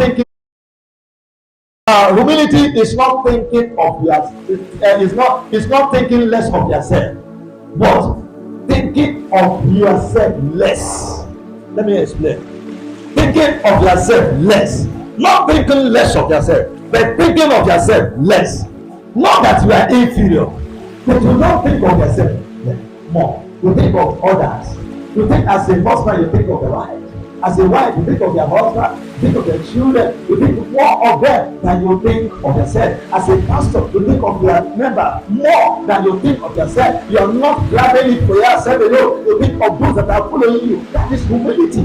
thinking. Humility is not thinking of your. It's not thinking less of yourself, but thinking of yourself less. Let me explain. Thinking of yourself less, not thinking less of yourself, but thinking of yourself less. Not that you are inferior, but you don't think of yourself more. You think of others. You think as a husband, you think of the wife. As a wife, you think of your husband, you think of your children, you think more of them than you think of yourself. As a pastor, you think of your member more than you think of yourself. You are not grabbing it for yourself alone. You think of those that are following you. That is humility.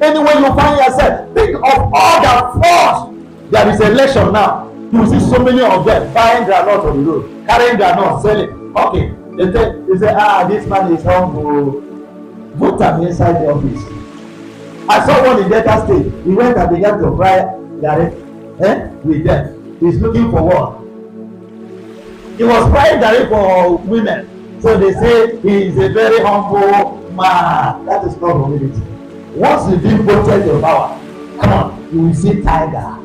Anywhere you find yourself, think of all the force. There is election now. You see so many of them buying their lot on the road, carrying their lot, selling. Okay, they say, this man is humble. Put him inside the office. I saw one in Delta State. He went and began to fry garri with them. He's looking for one. He was frying garri for women. So they say he is a very humble man. That is not humility. Once you've been voted your power, come on, you will see tiger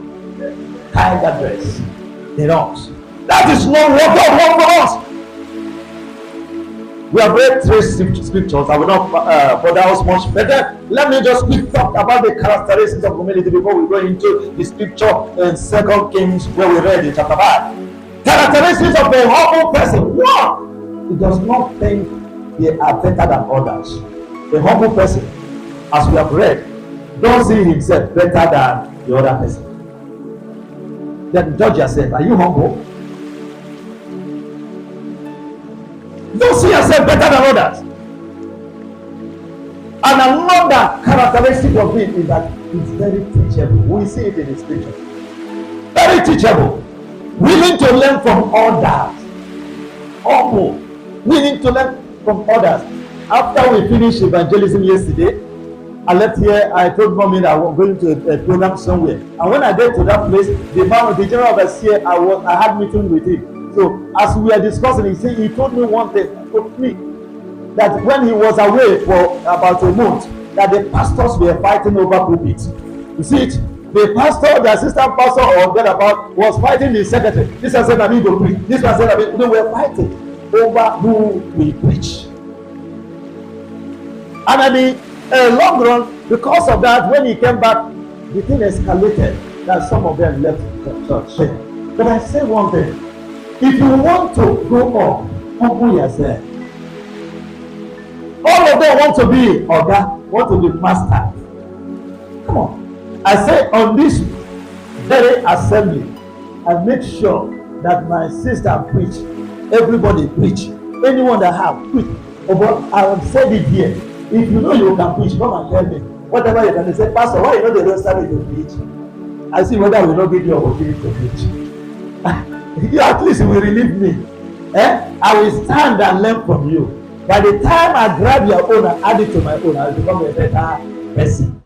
dress. They don't. That is not what God wants for us. We have read three scriptures. I will not bother us much better. Let me just quick talk about the characteristics of humility before we go into the scripture in 2 Kings where we read in chapter 5. Characteristics of a humble person. One, he does not think they are better than others. A humble person, as we have read, don't see himself better than the other person. Then judge yourself. Are you humble? Don't see yourself better than others. And another characteristic of it is that it's very teachable. We see it in the scripture. Very teachable. Willing to learn from others. Humble. Willing to learn from others. After we finished evangelism yesterday, I left here. I told mommy that I was going to a program somewhere. And when I get to that place, the general overseer, I had meeting with him. So as we were discussing, he told me one thing, told me that when he was away for about a month, that the pastors were fighting over pulpit. You see it? The pastor, the assistant pastor, or thereabout, was fighting the secretary. This one said that he go preach. This one said that they were fighting over who will preach. And at the long run, because of that, when he came back, the thing escalated. That some of them left the church. But I say one thing. If you want to go up, humble yourself. All of them want to be Oga, want to be master. Come on. I say on this very assembly, I make sure that my sister preach. Everybody preach. Anyone that have preach. But I have said it here. If you know you can preach, come and tell me. Whatever you can say, Pastor, why you know they don't start to preach? I see whether we don't give you opportunity to preach. You at least will relieve me. I will stand and learn from you. By the time I grab your own and add it to my own, I will become a better person.